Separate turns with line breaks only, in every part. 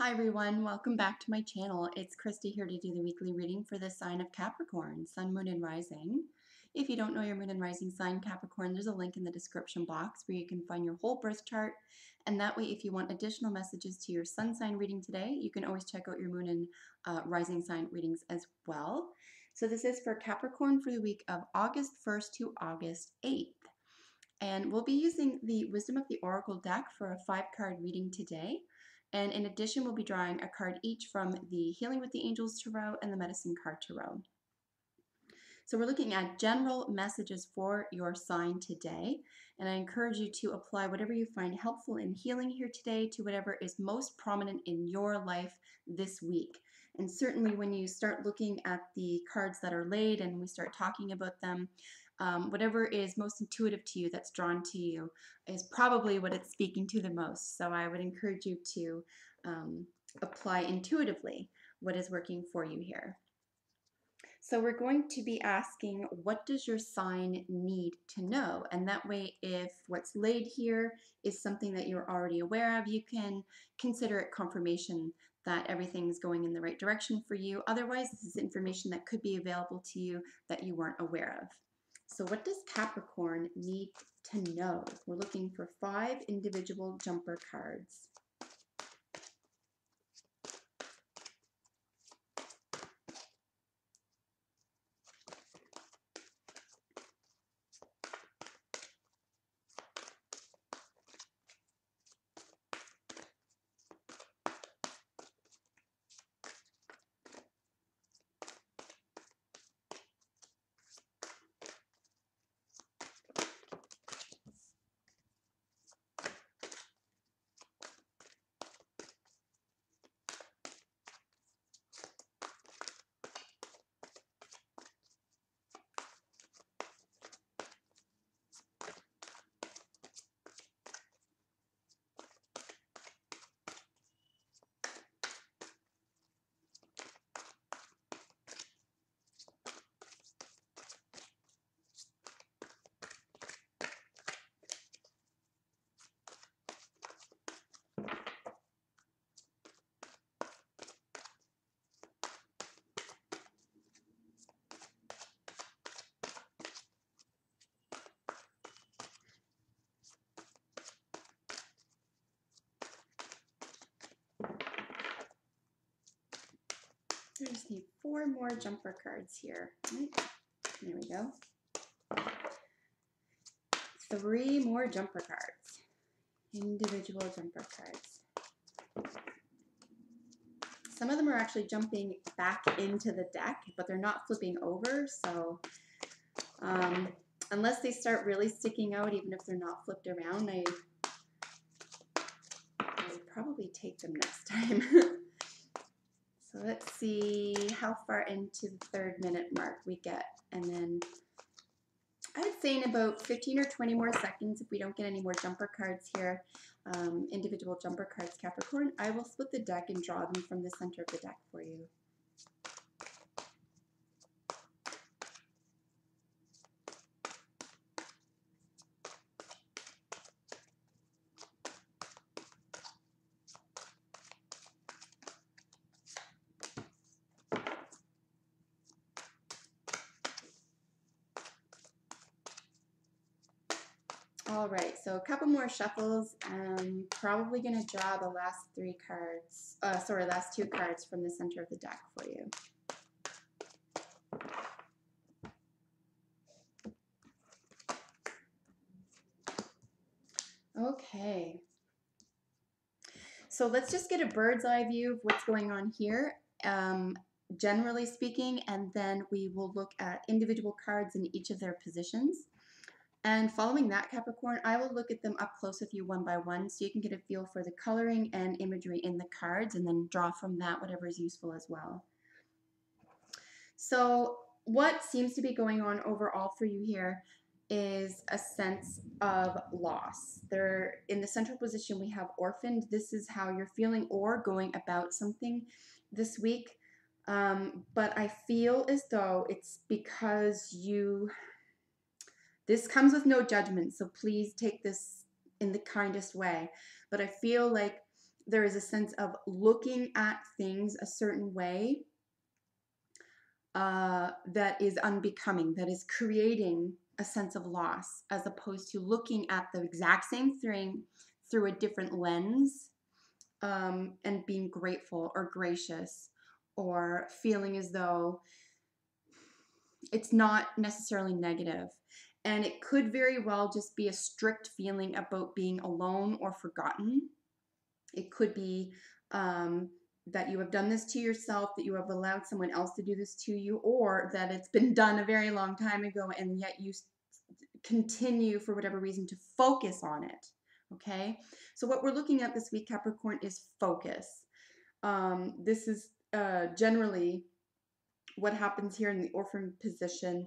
Hi everyone, welcome back to my channel. It's Christy here to do the weekly reading for the sign of Capricorn, Sun, Moon, and Rising. If you don't know your Moon and Rising sign, Capricorn, there's a link in the description box where you can find your whole birth chart. And that way, if you want additional messages to your Sun sign reading today, you can always check out your Moon and Rising sign readings as well. So this is for Capricorn for the week of August 1st to August 8th. And we'll be using the Wisdom of the Oracle deck for a 5-card reading today. And in addition, we'll be drawing a card each from the Healing with the Angels Tarot and the Medicine Card Tarot. So we're looking at general messages for your sign today. And I encourage you to apply whatever you find helpful in healing here today to whatever is most prominent in your life this week. And certainly when you start looking at the cards that are laid and we start talking about them, whatever is most intuitive to you, that's drawn to you, is probably what it's speaking to the most. So I would encourage you to apply intuitively what is working for you here. So we're going to be asking, what does your sign need to know? And that way, if what's laid here is something that you're already aware of, you can consider it confirmation that everything's going in the right direction for you. Otherwise, this is information that could be available to you that you weren't aware of. So what does Capricorn need to know? We're looking for 5 individual jumper cards. I just need 4 more jumper cards here. Right. There we go. 3 more jumper cards. Individual jumper cards. Some of them are actually jumping back into the deck, but they're not flipping over. So unless they start really sticking out, even if they're not flipped around, I would probably take them next time. So let's see how far into the 3rd minute mark we get. And then I would say in about 15 or 20 more seconds, if we don't get any more jumper cards here, individual jumper cards, Capricorn, I will split the deck and draw them from the center of the deck for you. All right, so a couple more shuffles. I'm probably going to draw the last 3 cards, last 2 cards from the center of the deck for you. Okay. So let's just get a bird's eye view of what's going on here, generally speaking, and then we will look at individual cards in each of their positions. And following that, Capricorn, I will look at them up close with you one by one so you can get a feel for the coloring and imagery in the cards and then draw from that whatever is useful as well. So what seems to be going on overall for you here is a sense of loss. There, in the central position, we have orphaned. This is how you're feeling or going about something this week. But I feel as though it's because this comes with no judgment, so please take this in the kindest way. But I feel like there is a sense of looking at things a certain way that is unbecoming, that is creating a sense of loss, as opposed to looking at the exact same thing through a different lens, and being grateful or gracious, or feeling as though it's not necessarily negative. And it could very well just be a strict feeling about being alone or forgotten. It could be that you have done this to yourself, that you have allowed someone else to do this to you, or that it's been done a very long time ago and yet you continue for whatever reason to focus on it. Okay, so what we're looking at this week, Capricorn, is focus. This is generally what happens here in the orphan position,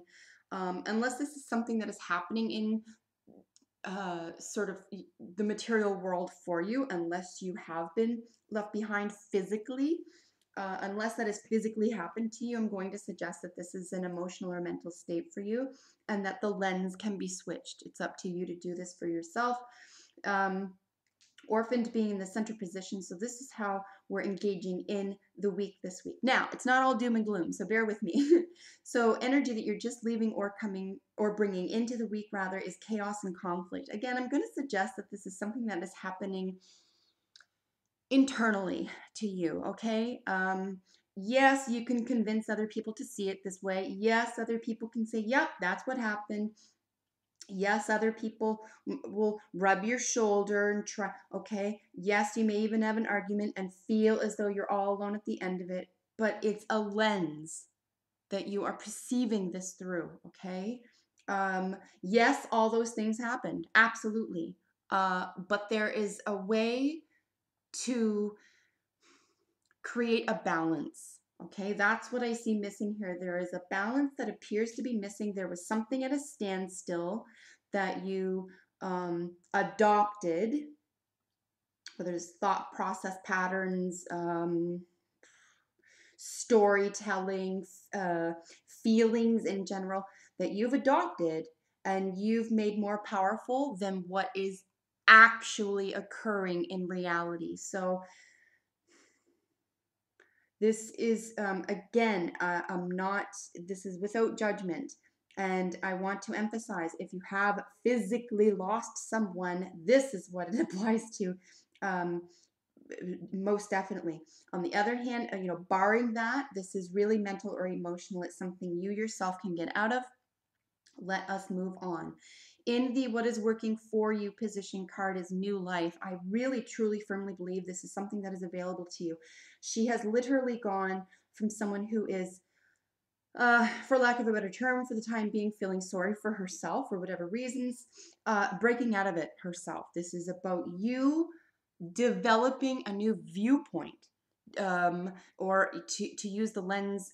unless this is something that is happening in sort of the material world for you, unless you have been left behind physically. Unless that has physically happened to you, I'm going to suggest that this is an emotional or mental state for you, and that the lens can be switched. It's up to you to do this for yourself. Orphaned being in the center position, so this is how we're engaging in the week this week. Now, it's not all doom and gloom, so bear with me. So energy that you're just leaving or coming or bringing into the week rather is chaos and conflict. Again, I'm going to suggest that this is something that is happening internally to you, okay? Yes, you can convince other people to see it this way. Yes, other people can say, yep, that's what happened. Yes, other people will rub your shoulder and try, okay? Yes, you may even have an argument and feel as though you're all alone at the end of it, but it's a lens that you are perceiving this through, okay? Yes, all those things happened, absolutely. But there is a way to create a balance. Okay, that's what I see missing here. There is a balance that appears to be missing. There was something at a standstill that you adopted, whether it's thought process patterns, storytelling, feelings in general, that you've adopted and you've made more powerful than what is actually occurring in reality. So this is, again, I'm not, this is without judgment. And I want to emphasize, if you have physically lost someone, this is what it applies to, um, most definitely. On the other hand, barring that, this is really mental or emotional. It's something you yourself can get out of. Let us move on. In the what is working for you position card is new life. I really, truly, firmly believe this is something that is available to you. She has literally gone from someone who is, for lack of a better term, for the time being, feeling sorry for herself for whatever reasons, breaking out of it herself. This is about you developing a new viewpoint, or to use the lens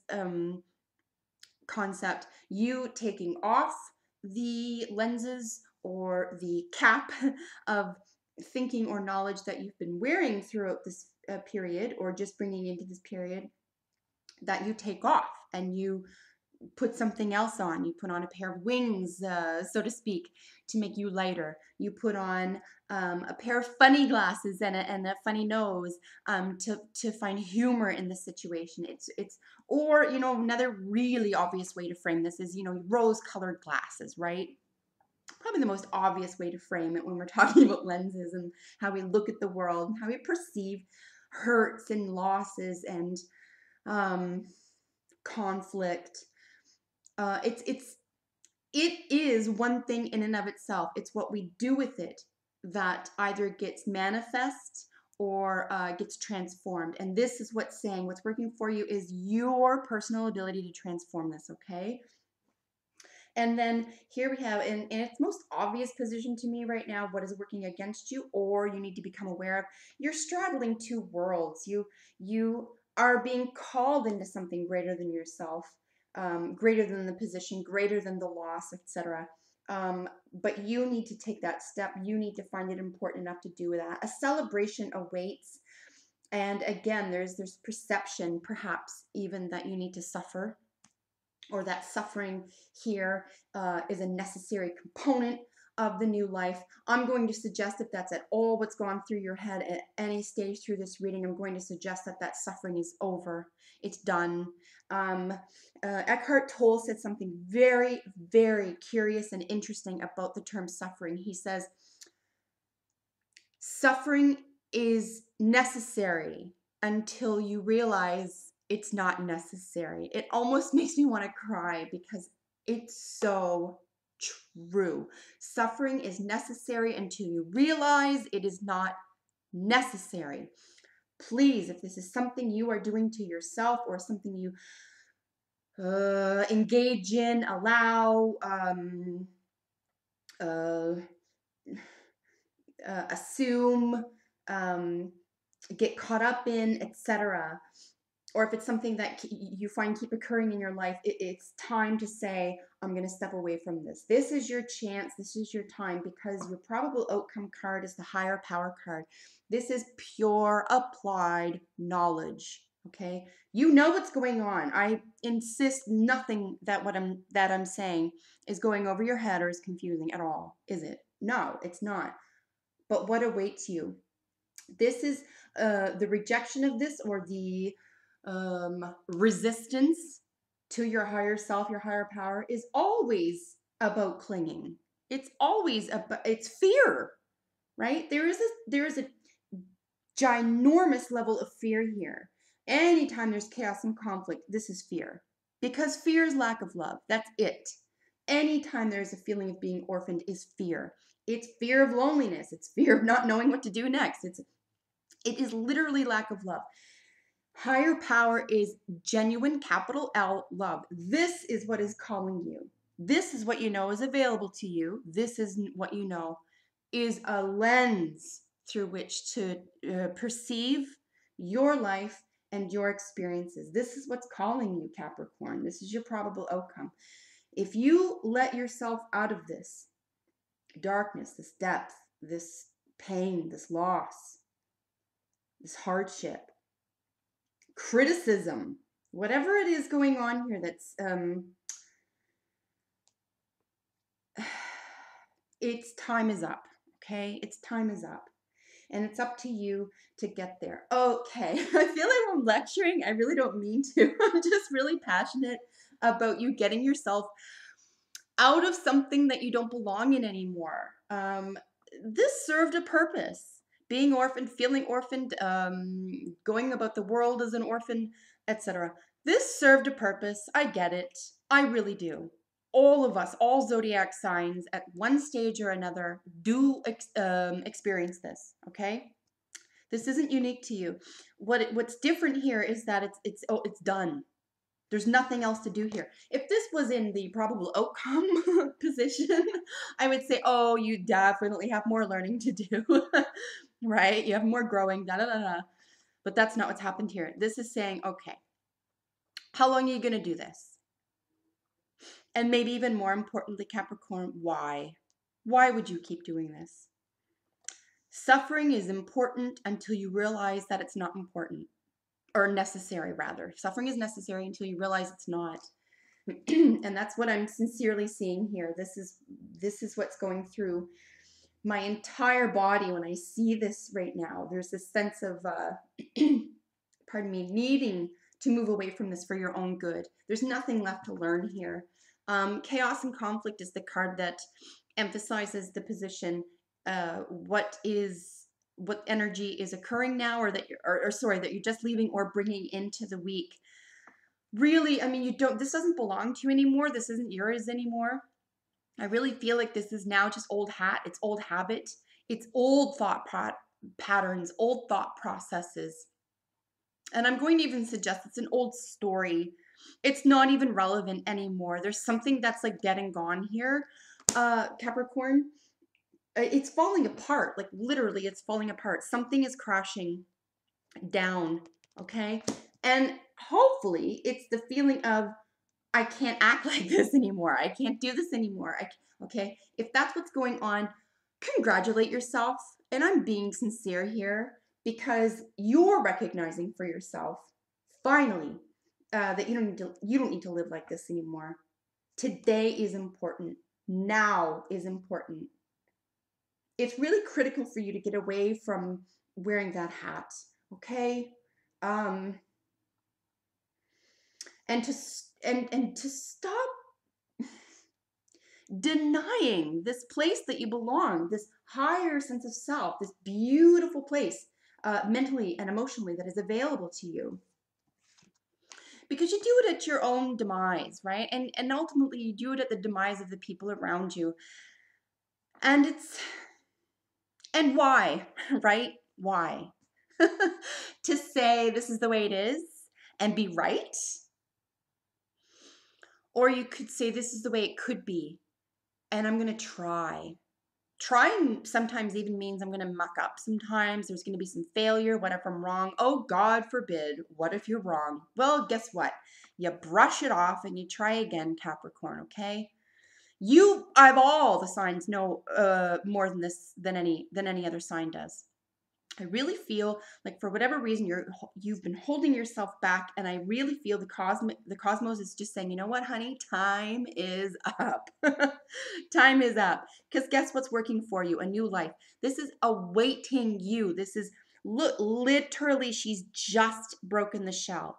concept, you taking off the lenses or the cap of thinking or knowledge that you've been wearing throughout this period, or just bringing into this period, that you take off and you put something else on. You put on a pair of wings, so to speak, to make you lighter. You put on a pair of funny glasses and a funny nose, to find humor in the situation. Or another really obvious way to frame this is rose-colored glasses, right? Probably the most obvious way to frame it when we're talking about lenses and how we look at the world and how we perceive hurts and losses and conflict. It is one thing in and of itself. It's what we do with it that either gets manifest or gets transformed. And this is what's saying, what's working for you is your personal ability to transform this, okay? And then here we have, in its most obvious position to me right now, what is working against you, or you need to become aware of. You're straddling two worlds. You are being called into something greater than yourself, greater than the position, greater than the loss, etc. But you need to take that step. You need to find it important enough to do that. A celebration awaits. And again, there's perception, perhaps even, that you need to suffer, or that suffering here is a necessary component of the new life. I'm going to suggest, if that's at all what's gone through your head at any stage through this reading, I'm going to suggest that that suffering is over. It's done. Eckhart Tolle said something very, very curious and interesting about the term suffering. He says, suffering is necessary until you realize it's not necessary. It almost makes me want to cry because it's so true. Suffering is necessary until you realize it is not necessary. Please, if this is something you are doing to yourself or something you engage in, allow, assume, get caught up in, etc., or if it's something that you find keep occurring in your life, it's time to say, I'm going to step away from this. This is your chance. This is your time, because your probable outcome card is the higher power card. This is pure applied knowledge. Okay. You know what's going on. I insist nothing that I'm saying is going over your head or is confusing at all. Is it? No, it's not. But what awaits you? This is the rejection of this, or the resistance to your higher self, your higher power, is always about clinging. It's always about, it's fear, right? There is a ginormous level of fear here. Anytime there's chaos and conflict, this is fear, because fear is lack of love. That's it. Anytime there's a feeling of being orphaned is fear. It's fear of loneliness. It's fear of not knowing what to do next. It is literally lack of love. Higher power is genuine, capital L, love. This is what is calling you. This is what you know is available to you. This is what you know is a lens through which to perceive your life and your experiences. This is what's calling you, Capricorn. This is your probable outcome. If you let yourself out of this darkness, this depth, this pain, this loss, this hardship, criticism, whatever it is going on here that's its time is up. Okay, its time is up, and it's up to you to get there. Okay, I feel like I'm lecturing. I really don't mean to. I'm just really passionate about you getting yourself out of something that you don't belong in anymore. This served a purpose. Being orphaned, feeling orphaned, going about the world as an orphan, etc. This served a purpose. I get it. I really do. All of us, all zodiac signs, at one stage or another, do experience this. Okay, this isn't unique to you. What's different here is that it's done. There's nothing else to do here. If this was in the probable outcome position, I would say, oh, you definitely have more learning to do, right? You have more growing, da da da da. But that's not what's happened here. This is saying, okay, how long are you going to do this? And maybe even more importantly, Capricorn, why? Why would you keep doing this? Suffering is important until you realize that it's not important, or necessary rather. Suffering is necessary until you realize it's not. And that's what I'm sincerely seeing here. This is what's going through my entire body when I see this right now. There's this sense of pardon me, needing to move away from this for your own good. There's nothing left to learn here. Chaos and conflict is the card that emphasizes the position, what energy is occurring now, or that that you're just leaving or bringing into the week. Really, I mean, this doesn't belong to you anymore. This isn't yours anymore. I really feel like this is now just old hat. It's old habit. It's old thought patterns, old thought processes. And I'm going to even suggest it's an old story. It's not even relevant anymore. There's something that's like dead and gone here, Capricorn. It's falling apart. Like literally, it's falling apart. Something is crashing down, okay? And hopefully it's the feeling of, I can't act like this anymore. I can't do this anymore. Okay? If that's what's going on, congratulate yourself. And I'm being sincere here, because you're recognizing for yourself, finally, that you don't need to live like this anymore. Today is important. Now is important. it's really critical for you to get away from wearing that hat, okay? And to stop denying this place that you belong, this higher sense of self, this beautiful place, mentally and emotionally, that is available to you. Because you do it at your own demise, right? And ultimately you do it at the demise of the people around you. And why, right? Why? To say this is the way it is and be right? Or you could say this is the way it could be, and I'm going to try. Trying sometimes even means I'm going to muck up. Sometimes there's going to be some failure. What if I'm wrong? Oh, God forbid. What if you're wrong? Well, guess what? You brush it off and you try again, Capricorn, okay? You, of all the signs, know more than this than any other sign does. I really feel like for whatever reason you've been holding yourself back, and I really feel the cosmos is just saying, you know what, honey, time is up. Time is up. Because guess what's working for you? A new life. This is awaiting you. This is literally, she's just broken the shell,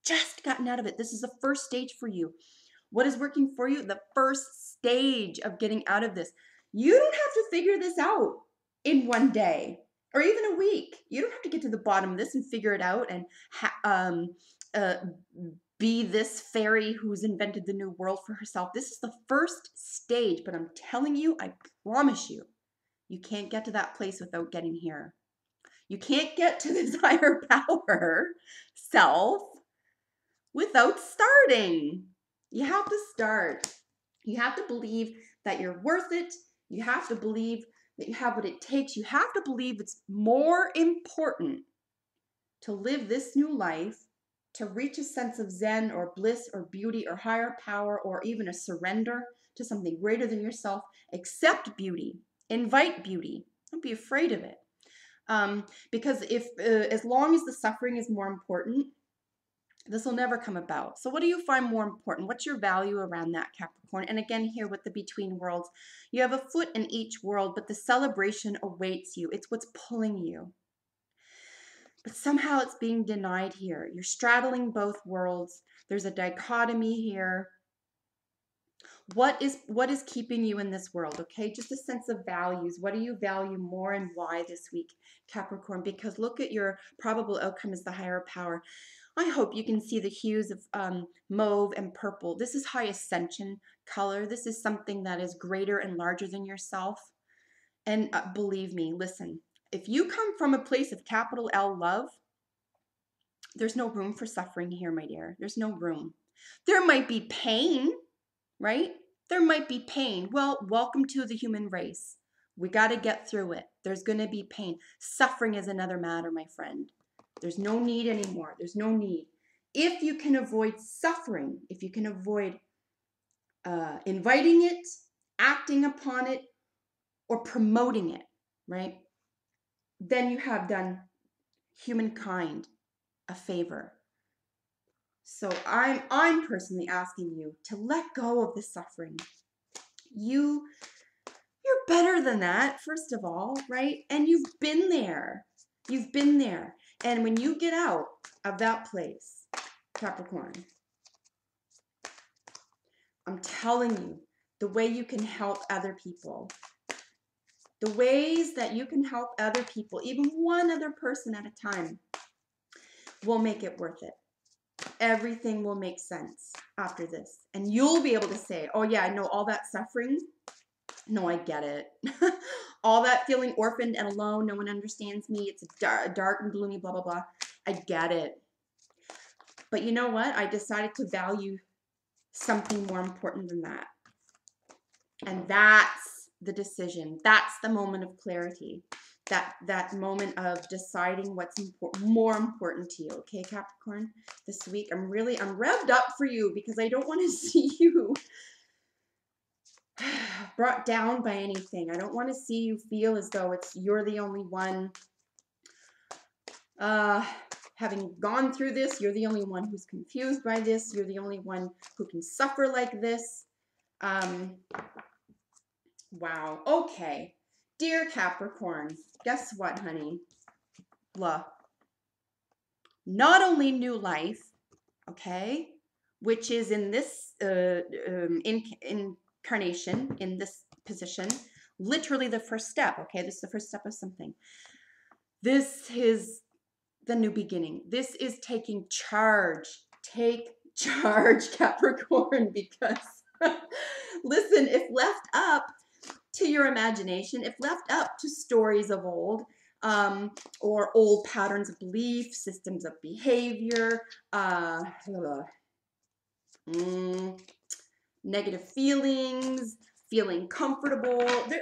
just gotten out of it. This is the first stage for you. What is working for you? The first stage of getting out of this. You don't have to figure this out in one day or even a week. You don't have to get to the bottom of this and figure it out and be this fairy who's invented the new world for herself. This is the first stage, but I'm telling you, I promise you, you can't get to that place without getting here. You can't get to this higher power self without starting. You have to start. You have to believe that you're worth it. You have to believe that you have what it takes. You have to believe it's more important to live this new life, to reach a sense of zen or bliss or beauty or higher power or even a surrender to something greater than yourself. Accept beauty. Invite beauty. Don't be afraid of it. Because as long as the suffering is more important, this will never come about. So what do you find more important? What's your value around that, Capricorn? And again, here with the between worlds, you have a foot in each world, but the celebration awaits you. It's what's pulling you. But somehow it's being denied here. You're straddling both worlds. There's a dichotomy here. What is keeping you in this world, okay? Just a sense of values. What do you value more and why this week, Capricorn? Because look at your probable outcome as the higher power. I hope you can see the hues of mauve and purple. This is high ascension color. This is something that is greater and larger than yourself. And believe me, listen, if you come from a place of capital L love, there's no room for suffering here, my dear. There's no room. There might be pain, right? There might be pain. Well, welcome to the human race. We got to get through it. There's going to be pain. Suffering is another matter, my friend. There's no need anymore. There's no need. If you can avoid suffering, if you can avoid inviting it, acting upon it, or promoting it, right? Then you have done humankind a favor. So I'm personally asking you to let go of the suffering. You're better than that, first of all, right? And you've been there. You've been there. And when you get out of that place, Capricorn, I'm telling you, the way you can help other people, the ways that you can help other people, even one other person at a time, will make it worth it. Everything will make sense after this. And you'll be able to say, oh yeah, I know all that suffering. No, I get it. All that feeling orphaned and alone, no one understands me. It's dark and gloomy, blah, blah, blah. I get it. But you know what? I decided to value something more important than that. And that's the decision. That's the moment of clarity. That moment of deciding what's more important to you. Okay, Capricorn? This week, I'm revved up for you because I don't want to see you brought down by anything. I don't want to see you feel as though you're the only one having gone through this. You're the only one who's confused by this. You're the only one who can suffer like this. Wow. Okay. Dear Capricorn, guess what, honey? Blah. Not only new life, okay, which is in this incarnation, in this position, literally the first step, okay? This is the first step of something. This is the new beginning. This is taking charge. Take charge, Capricorn, because listen, if left up to your imagination, if left up to stories of old, or old patterns of belief, systems of behavior, negative feelings, feeling comfortable.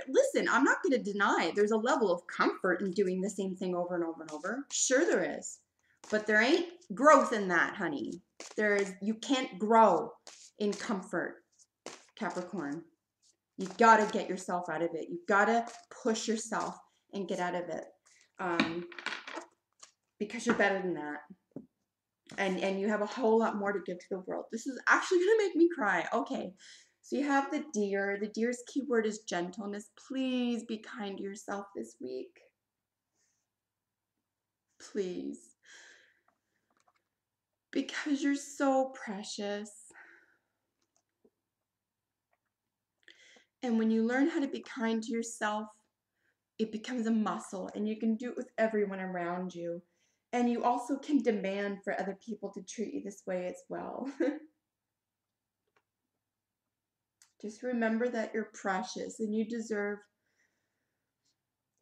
Listen, I'm not going to deny there's a level of comfort in doing the same thing over and over and over. Sure there is. But there ain't growth in that, honey. You can't grow in comfort, Capricorn. You've got to get yourself out of it. You've got to push yourself and get out of it. Because you're better than that. And you have a whole lot more to give to the world. This is actually going to make me cry. Okay. So you have the deer. The deer's keyword is gentleness. Please be kind to yourself this week. Please. Because you're so precious. And when you learn how to be kind to yourself, it becomes a muscle, and you can do it with everyone around you. And you also can demand for other people to treat you this way as well. Just remember that you're precious and you deserve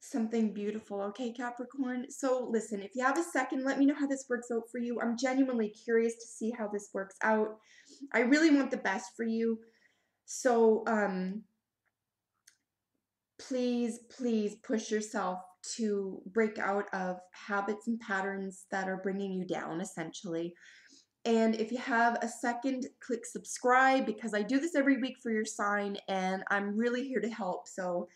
something beautiful, okay, Capricorn? So listen, if you have a second, let me know how this works out for you. I'm genuinely curious to see how this works out. I really want the best for you. So please, please push yourself to break out of habits and patterns that are bringing you down, essentially. And if you have a second, click subscribe, because I do this every week for your sign, and I'm really here to help. So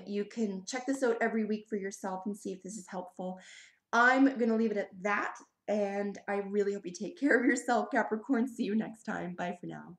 you can check this out every week for yourself and see if this is helpful. I'm going to leave it at that, and I really hope you take care of yourself, Capricorn. See you next time. Bye for now.